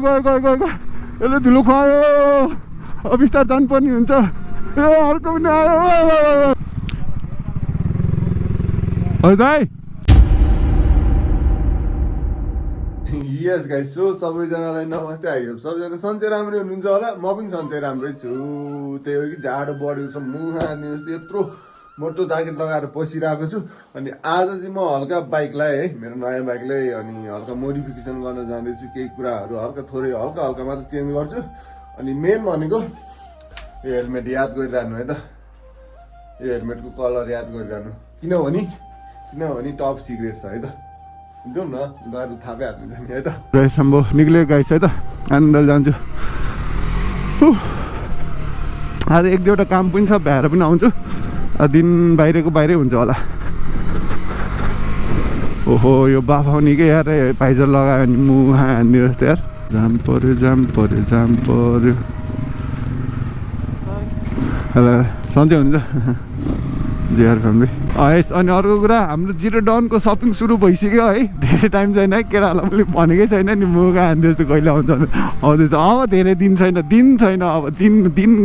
यसले धुलो खुवायो अब बिस्तार जानुपर्ने हुन्छ अर्को पनि आयो दाइ यस गाइस सो सबैजनालाई नमस्ते आइयो सबैजना सन्चै राम्रै हुनुहुन्छ होला म पनि सन्चै राम्रै छु त्यही हो कि जाडो बढेको छ मुहा हान्ने जस्तो यत्रो मोटो ज्याकेट लगाएर बसिरहेको छु अनि आज चाहिँ म हल्का बाइक लगाएँ है मेरो नयाँ बाइकलाई अनि हल्का मोडिफिकेसन गर्न जाँदैछु केही कुराहरू हल्का थोरै हल्का मात्र चेन्ज गर्छु अनि मेन भनेको यो हेलमेट याद गरिरहनु है त यो हेलमेटको कलर याद गरिरहनु किनभने टप सिक्रेट छ है त जाउँ न गएर थापै हाल्नु जाने है त सम्भव निक्लेको गाइस है त आनन्द जान्छु आज एक दुईवटा काम पनि छ भ्याएर पनि आउँछु दिन बाहिरै हुन्छ होला ओहो यो बाफा निकै यार पाइजर लगायो भने मुहा हान्ने जस्तो यार जाम पर्यो हेलो सन्चै हुनुहुन्छ जेआर फ्यामिली अनि अर्को कुरा हाम्रो जिरो डाउनको सपिङ सुरु भइसक्यो है धेरै टाइम छैन है केटाहरूलाई पनि भनेकै छैन नि मुगा हान्दै जस्तो कहिले आउँछ आउँदैछ अब धेरै दिन छैन अब दिन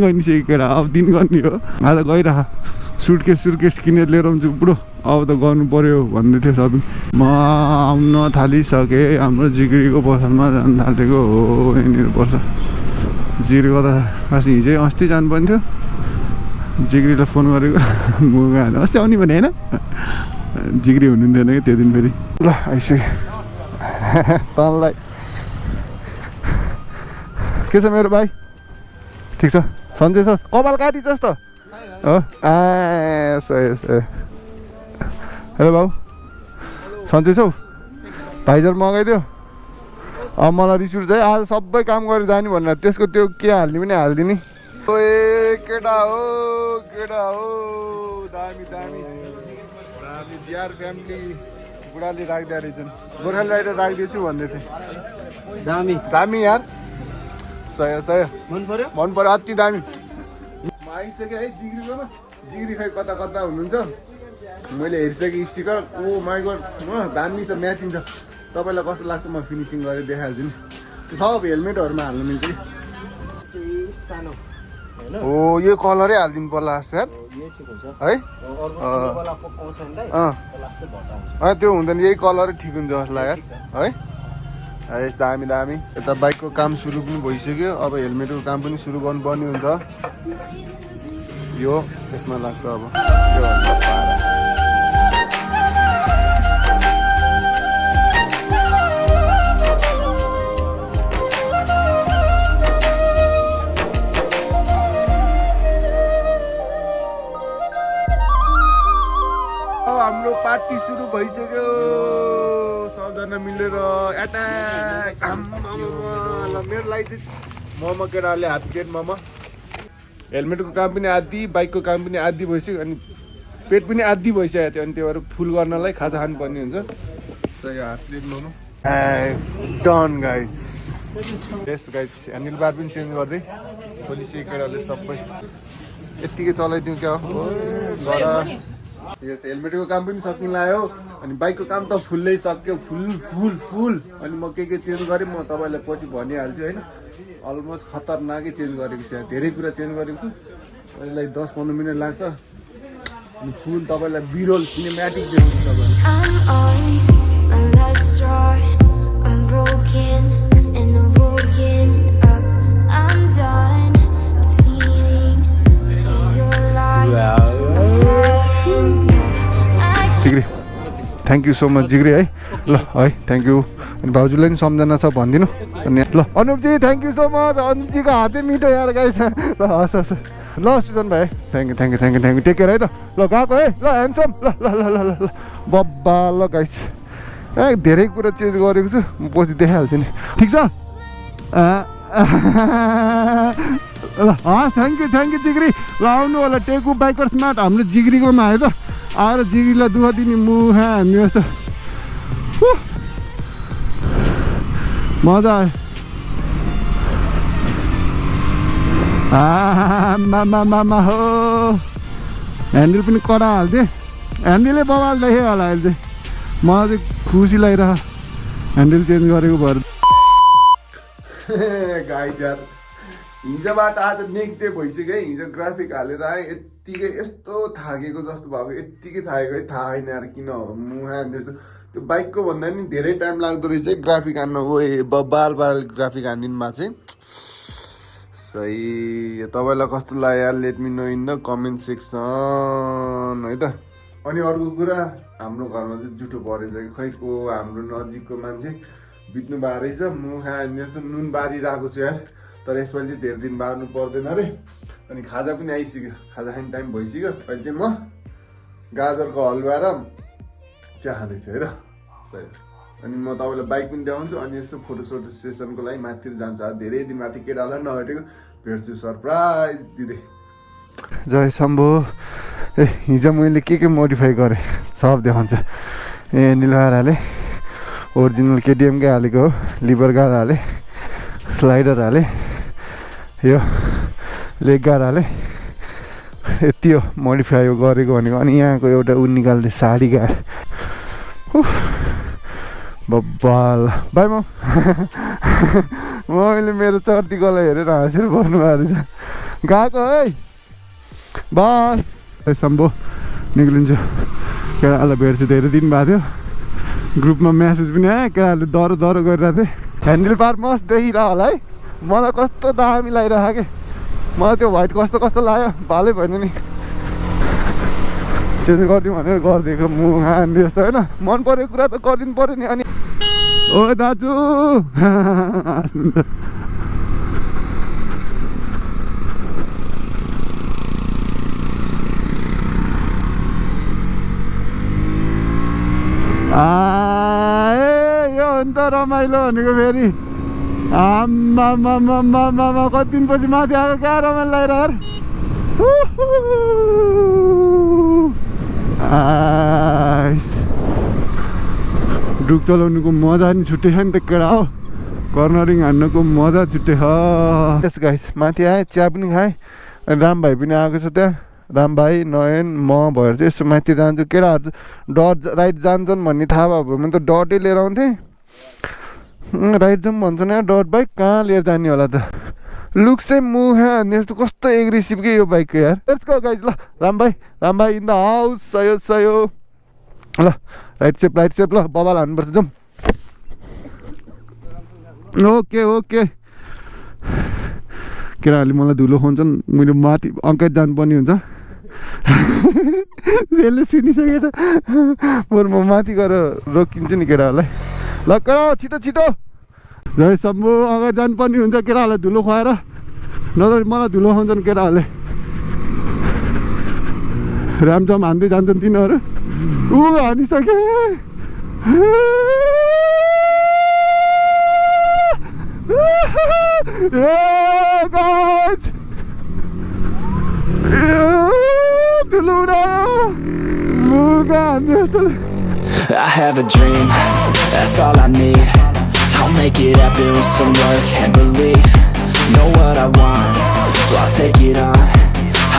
गइसक्यो केटा अब दिन गर्ने हो आज गइरह सुटकेस किनेर लिएर आउँछु बुढो अब त गर्नु पर्यो भन्दै थियो सपिङ म आउन थालिसकेँ हाम्रो जिग्रीको पसलमा जानु थालेको हो यहाँनिर पर्छ जिग्रीको त खास हिजै अस्ति जानुपर्ने थियो जिग्रीलाई फोन गरेको मुगा हाल्नु अस्ति आउने भने होइन जिग्री हुनुहुन्थेन कि त्यो दिन फेरि ल आइसक्यो तँलाई के छ मेरो भाइ ठिक छ सन्चै छ कपाल काटिछस् त हो सही हेलो बाउ सन्चै छौ भाइजर मगाइदियो अब मलाई रिस उठ्छ है आज सबै काम गरेर जाने भनेर त्यसको त्यो के हाल्ने पनि हालिदिने ओए केटा हो दामी जिआर फ्यामिली बुढाले राख्दै रहेछन् गोर्खाली राखिदिएछु भन्दै थिएँ दामी यार सय मन पर्यो अति दामी म आइसकेँ है जिग्रीकोमा जिग्री खै कता हुनुहुन्छ मैले हेरिसकेँ स्टिकर ओ माइ गड दामी छ म्याचिङ छ तपाईँलाई कस्तो लाग्छ म फिनिसिङ गरेर देखाइहाल्छु नि त्यो सब हेलमेटहरूमा हाल्नु मिल्छ कि ओ यो कलरै हालिदिनु पर्ला जस्तो यार है त्यो हुँदैन यही कलरै ठिक हुन्छ जस्तो लाग्यो है यस दामी यता बाइकको काम सुरु पनि भइसक्यो अब हेलमेटको काम पनि सुरु गर्नुपर्ने हुन्छ यो यसमा लाग्छ अब हाम्रो पार्टी सुरु भइसक्यो सबजना मिलेर एट्याक मेरो लागि चाहिँ मोमो केटाहरूले हात प्लेट मोमो हेलमेटको काम पनि आधी बाइकको काम पनि आधी भइसक्यो अनि पेट पनि आधी भइसकेको थियो अनि त्यो भएर फुल गर्नलाई खाजा खानुपर्ने हुन्छ सही हात plate momo done guys handle bar पनि चेन्ज गर्दै खोलिसक्यो केटाहरूले सबै यत्तिकै चलाइदिउँ क्या हो यस हेलमेटको काम पनि सकिन लाग्यो अनि बाइकको काम त फुल्लै सक्यो फुल अनि म के चेन्ज गरेँ म तपाईँलाई पछि भनिहाल्छु होइन अलमोस्ट खतरनाकै चेन्ज गरेको छु धेरै कुरा चेन्ज गरेको छु यसलाई 10-15 मिनट लाग्छ अनि फुल तपाईँलाई बिरोल सिनेम्याटिक देखाउँछु जिग्री थ्याङ्क यू सो मच जिग्री है ल है थ्याङ्क यू अनि भाउजूलाई पनि सम्झना छ भनिदिनु अनि ल अनुपजी थ्याङ्क यू सो मच अनुपजीको हातै मिठो यार गाइस ल हस् ल सुजन भाइ थ्याङ्क यू टेक केयर है त ल गएको है ल ह्यान्डसम ल बब्बा ल गाइस धेरै कुरा चेन्ज गरेको छु म पछि देखाइहाल्छु नि ठिक छ ल हस् थ्याङ्क यू जिग्री ल आउनु होला टेकु बाइकर स्मार्ट हाम्रो जिग्रीकोमा आयो त आएर जिग्रीलाई दुःख दिने मुहा हान्ने जस्तो मजा आयो मामा हो ह्यान्डल पनि कडा हाल्थेँ ह्यान्डलै बवाल देखेँ होला अहिले चाहिँ मलाई चाहिँ खुसी लागिरह ह्यान्डल चेन्ज गरेको भएर गाइज यार हिजोबाट आज नेक्स्ट डे भइसक्यो है। हिजो ग्राफिक हालेर आएँ यत्तिकै यस्तो थाकेको जस्तो भएको यत्तिकै थाकेको है थाहा छैन यार किन हो मुहा जस्तो त्यो बाइकको भन्दा नि धेरै टाइम लाग्दो रहेछ है ग्राफिक हान्न बाल ग्राफिक हानिदिनु भएको चाहिँ सही। तपाईँलाई कस्तो लाग्यो यार let me know in the comment section है त। अनि अर्को कुरा हाम्रो घरमा चाहिँ जुठो परेछ कि खै को हाम्रो नजिकको मान्छे बित्नु भएको रहेछ मुखा जस्तो नुन बारिरहेको छु यार तर यसपालि चाहिँ धेरै दिन बार्नु पर्दैन अरे। अनि खाजा पनि आइसक्यो खाजा खाने टाइम भइसक्यो अहिले चाहिँ म गाजरको हलुवा र चिया खाँदैछु है त सही। अनि म तपाईँलाई बाइक पनि देखाउँछु अनि यसो फोटो सेसनको लागि माथितिर जान्छु आज धेरै दिन माथि केटालाई नभेटेको भेट्छु सरप्राइज दिँदै। जय शम्भो। ए हिजो मैले के मोडिफाई गरेँ सब देखाउँछु। ए निलहार हालेँ ओरिजिनल केटिएमकै हालेको हो लिभर गार्ड हालेँ स्लाइडर हालेँ यो लेग गार्ड हालेँ यति हो मोडिफाई गरेको भनेको। अनि यहाँको एउटा उ निकाल्दै साडी गाड बब्बाल बाई मैले मेरो चर्ती गला हेरेर हाँसेर बस्नुभएको रहेछ गएको है बाई सम्भो निक्लिन्छु। केटाहरूलाई भेट्छु धेरै दिन भएको थियो ग्रुपमा म्यासेज पनि आयो केटाहरूले डरो गरिरहेको थिएँ। ह्यान्डल बार मस्त देखिरह होला है मलाई कस्तो दामी लागिरहेको कि मलाई त्यो व्हाइट कस्तो लाग्यो भालै भएन नि चेन्ज गरिदिउँ भनेर गरिदिएको मुहा जस्तो होइन मन परेको कुरा त गरिदिनु पऱ्यो नि। अनि ओ दाजु यो हो नि त रमाइलो भनेको फेरि आम्मा कति दिनपछि माथि आएको क्या रमाइलो लागेर डुक चलाउनुको मजा नि छुट्टै छ नि त केटा हो कर्नरिङ हान्नुको मजा छुट्टै छ। यस गाइस माथि आएँ चिया पनि खाएँ राम भाइ पनि आएको छ त्यहाँ राम भाइ नयन म भएर चाहिँ यसो माथि जान्छु केटाहरू डट राइट जान्छन् भन्ने थाहा भयो भने त डटै लिएर आउँथेँ राइट जाउँ भन्छन् यार डट बाइक कहाँ लिएर जाने होला त लुक चाहिँ मुहा यस्तो कस्तो एग्रेसिभ के यो बाइकको यार। लेट्स गो गाइस ल राम भाइ इन द हाउस सयो ल राइट सेप ल बबाल हान्नुपर्छ जाउँ ओके केटाहरूले मलाई धुलो खुवाउँछन् मैले माथि अङ्काइट जानुपर्ने हुन्छ यसले सुनिसकेछ बरु म माथि गएर रोकिन्छु नि केटाहरूलाई ल केटा छिटो जय शम्भु अगाडि जानुपर्ने हुन्छ केटाहरूलाई धुलो खुवाएर नत्र मलाई धुलो खुवाउँछन् केटाहरूले रामजाम हान्दै जान्छन् तिनीहरू हानिसके I have a dream, that's all I need. I'll make it happen with some work and belief. Know what I want, so I'll take it on.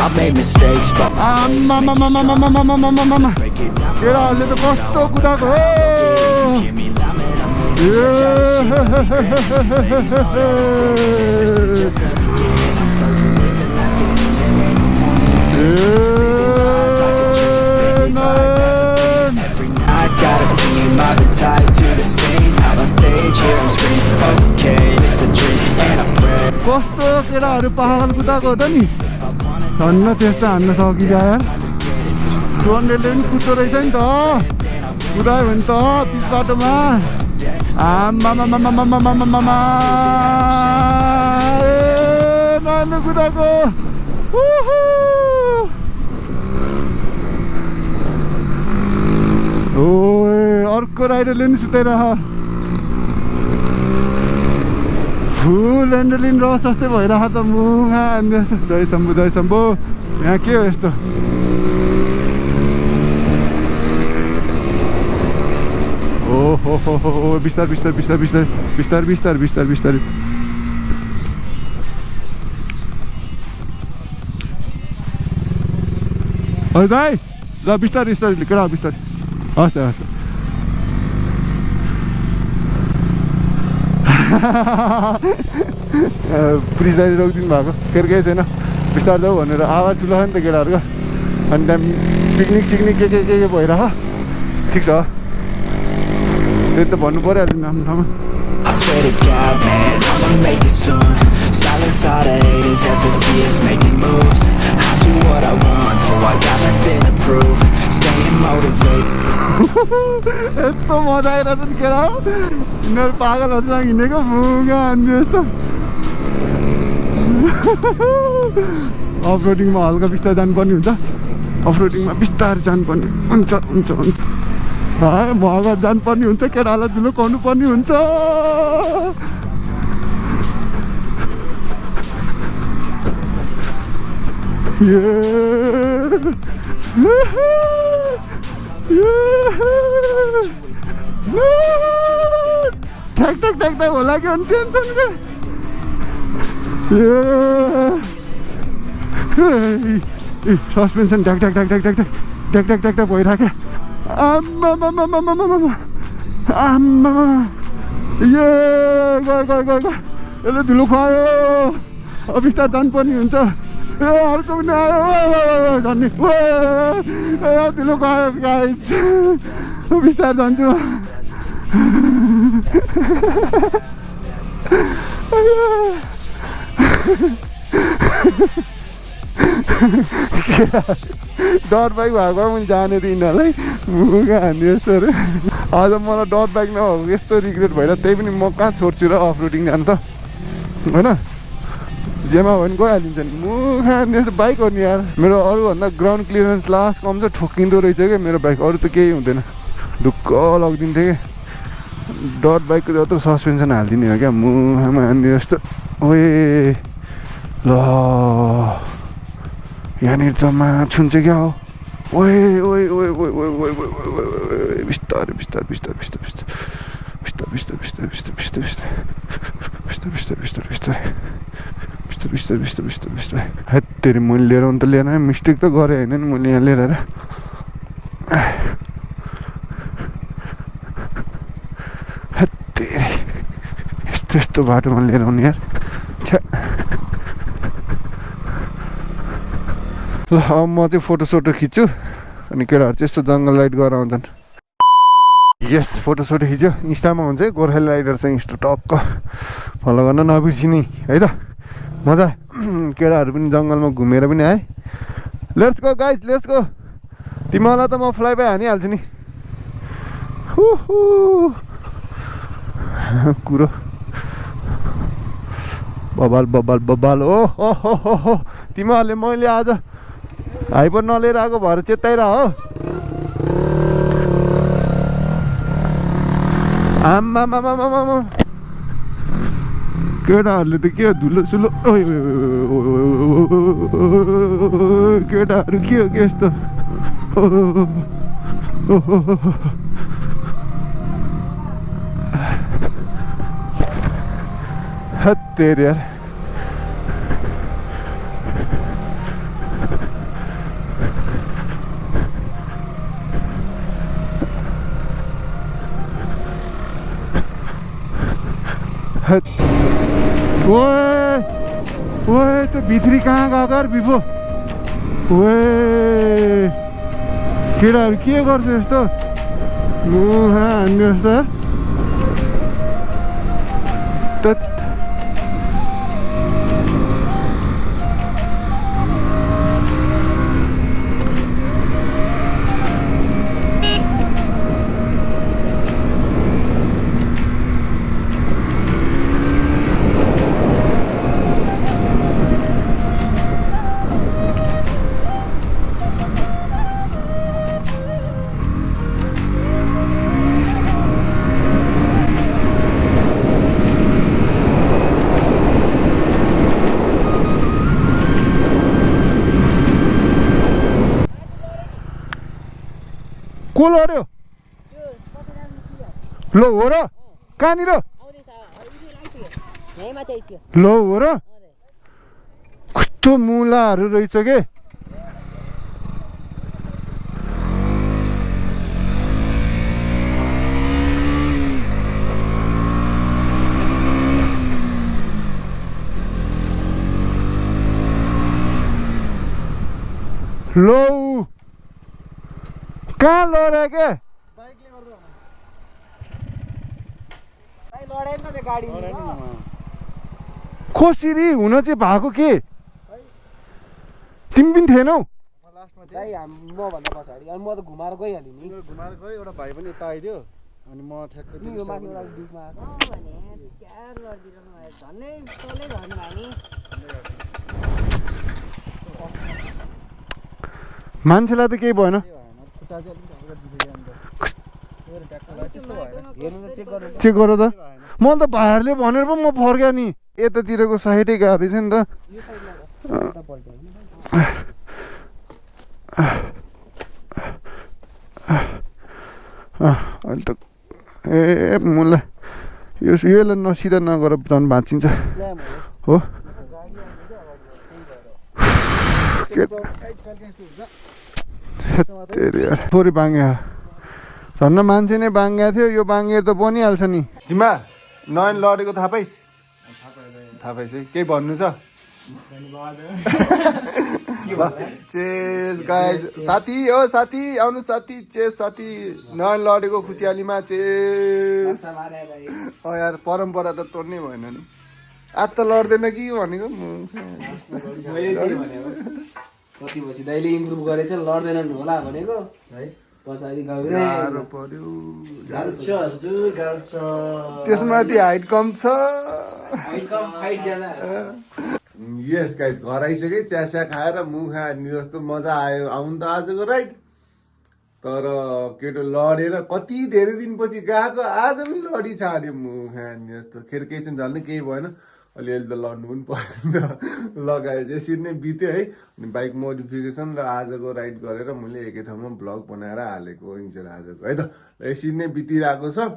I've made mistakes, but mistakes make you stronger. Let's break it down for all the hear me loud, man, I'm moving. Try to shit on me, grannies, ladies know that I'm sick. This is just the beginning. I'm frozen, living like it living life like a dream, baby, like that's the thing. Every night got a team, I've been tied to the scene. Out on stage, here I'm screaming, okay, it's a dream, and I pray. कस्तो केटाहरू पहाड कुदाएको हो त नि धन्न त्यस्तो हान्न सकिन्छ यार 200ले पनि कुद्दो रहेछ नि त कुदायो भने त पिच बाटोमा आम्मामामामामामामामा नयाँ कुदाएको ओ अर्को राइडरले नि सुताइरह फुल एन्डलिन रस जस्तै भइरह त मुहा जस्तो जय शम्भु यहाँ के हो यस्तो ओहो बिस्तार ओ दाइ ल बिस्तार केटा बिस्तार हस् पुलिसले रोकिदिनु भएको फेरि केही छैन बिस्तार जाऊ भनेर आवाज ठुलो छ नि त केटाहरूको अनि त्यहाँ पिकनिक सिक्निक के भइरह ठिक छ त्यही त भन्नु परिहाल्यो नि आफ्नो ठाउँमा I swear to God, man, I'ma make it soon. Silence all the haters as they see us making moves. I do what I want, so I got nothing to prove. Staying motivated. यस्तो मजा आइरहेछ नि केटा यिनीहरू पागलहरूसँग हिँडेको मुगा हान्छु यस्तो अफरोडिङमा हल्का बिस्तारै जानुपर्ने हुन्छ अफरोडिङमा बिस्तारै जानुपर्ने हुन्छ हुन्छ हुन्छ मगा जानुपर्ने हुन्छ केटालाई धुलुकाउनु पर्ने हुन्छ ठ्याक ठ्याक ठ्याक ठ्याक होला कि अनि टेन्सन सस्पेन्सन ढ्याक ढ्याक ढ्याक ढ्याक ढ्याक ढ्याक ढ्याक ढ्याक ढ्याक भइरहेको आम्मा ए गयो यसले धुलो खुवायो बिस्तार जानुपर्ने हुन्छ ए अर्को पनि आयो झन्ने धुलो खुवायो गाइस बिस्तार जान्छु डट बाइक भएको पनि जाने यिनीहरूलाई मुगा हान्ने यस्तोहरू आज मलाई डट बाइक नभएको यस्तो रिग्रेट भएर त्यही पनि म कहाँ छोड्छु र अफ रोडिङ जानु त होइन जेमा भयो भने गइहालिन्छ नि मुगा हान्ने यस्तो बाइक हो नि यार मेरो अरूभन्दा ग्राउन्ड क्लियरेन्स लास्ट कम चाहिँ ठोकिँदो रहेछ क्या मेरो बाइक अरू त केही हुँदैन ढुक्क लगिदिन्थ्यो क्या डट बाइकको जत्रो सस्पेन्सन हालिदिने हो क्या मुहामा हान्ने जस्तो ओए ल यहाँनिर त माछुन्छ क्या हो ओए ओए ओए ओए ओए ओए ओए बिस्तारै बिस्तारै बिस्तारै बिस्तारै बिस्तारै बिस्तारै बिस्तारै बिस्तारै बिस्तारै बिस्तारै बिस्तारै बिस्तारै बिस्तारै बिस्तारै बिस्तारै बिस्तारै बिस्तारै हेत्तेरी मैले लिएर त लिएन मिस्टेक त गरेँ होइन नि मैले यहाँ लिएर हेत्तेरी यस्तो यस्तो बाटोमा लिएर आउने यार छ्या ल अब म चाहिँ फोटोसोटो खिच्छु अनि केटाहरू चाहिँ यस्तो जङ्गल राइड गरेर आउँछन् यस फोटोसोटो खिच्यो इन्स्टामा हुन्छ है गोर्खाली राइडर चाहिँ इन्स्टा टक्क फलो गर्न नबिर्सिने है त मजा केटाहरू पनि जङ्गलमा घुमेर पनि आए let's go guys let's go तिमीलाई त म फ्लाइ बाई हानिहाल्छु नि कुरो बबाल बबाल बबाल हो तिमीहरूले मैले आज हाइपर नलिएर आएको भएर चेताइरह हो आम्मा केटाहरूले त के हो धुलो सुलो केटाहरू के हो के यस्तो हत्तेरी यार ओए त्यो भित्री कहाँ गएको यार बिफो ओए केटाहरू के गर्छ यस्तो मुहा हान्ने जस्तो को लड्यो लो हो र कहाँनिर लो हो र कस्तो मुलाहरू रहेछ के लो कहाँ लड्यो के कसरी हुन चाहिँ भएको के तिमी पनि थिएनौ मभन्दा पछाडि अनि म त घुमाएर गइहालेँ नि घुमाएर गयो एउटा भाइ पनि यता आइदियो अनि म ठ्याक्कै यो माथिबाट डिपमा मान्छेलाई त केही भएन खुट्टा चाहिँ अलिक हल्का दुखेको अन्त ट्याक्कै लाग्यो त्यस्तो भएन हेर्नु त चेक गर्नु चेक गर त मलाई त भाइहरूले भनेर पो म फर्क्या नि यतातिरको साइडै गाह्रो थियो नि त यो साइडमा उता पल्ट्यो हैन अहिले त ए मलाई यसलाई नसिधा नगर झन् भाँचिन्छ हो थोरै बाङ्ग्या झन्न मान्छे नै बाङ्ग्या थियो यो बाङ्गेर त बनिहाल्छ नि जिम्मा नयन लडेको थाहा पाइस् थाहा पाइस् है केही भन्नु छ चेस गाइज साथी ओ साथी आउनु साथी चेस साथी नयन लडेको खुसियालीमा चेस यार परम्परा त तोड्नै भएन नि आज त लड्दैन कि भनेको कति पछि दाइले इम्प्रुभ गरेछ लड्दैनन् होला भनेको है पछाडि गाह्रो पर्यो त्यसमाथि हाइट कम छ यस गाइस घर आइसक्यो चिया खाएर मुखा जस्तो मजा आयो आउनु त आजको राइड तर केटो लडेर कति धेरै दिनपछि गएको आज पनि लडी छाड्यो मुखा जस्तो खेर केही चाहिँ झन् केही भएन अलिअलि त लड्नु पनि पऱ्यो नि त लगायो यसरी नै बित्यो है अनि बाइक मोडिफिकेसन र आजको राइड गरेर मैले एकै ठाउँमा भ्लग बनाएर हालेको हिजो आजको है त यसरी नै बितिरहेको छ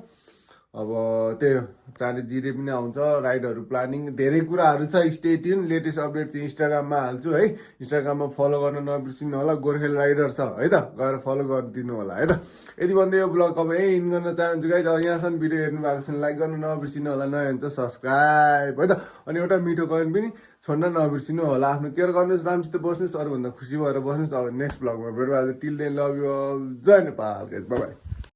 अब त्यही चाँडै जिरे पनि आउँछ राइडहरू प्लानिङ धेरै कुराहरू छ स्टे ट्युन लेटेस्ट अपडेट चाहिँ इन्स्टाग्राममा हाल्छु है इन्स्टाग्राममा फलो गर्न नबिर्सिनु होला गोर्खाली राइडर छ है त गएर फलो गरिदिनु होला है त यदि भन्दै यो ब्लग अब इन गर्न चाहन्छु गाइज अब यहाँसम्म भिडियो हेर्नु भएको छ लाइक गर्न नबिर्सिनु होला नयाँ हुन्छ सब्सक्राइब है त अनि एउटा मिठो कमेन्ट पनि छोड्न नबिर्सिनु होला आफ्नो केयर गर्नुहोस् राम्रोसित बस्नुहोस् अरूभन्दा खुसी भएर बस्नुहोस् अब नेक्स्ट ब्लगमा भेट भएर till then love you all जय नेपाल गाइज बाइ बाइ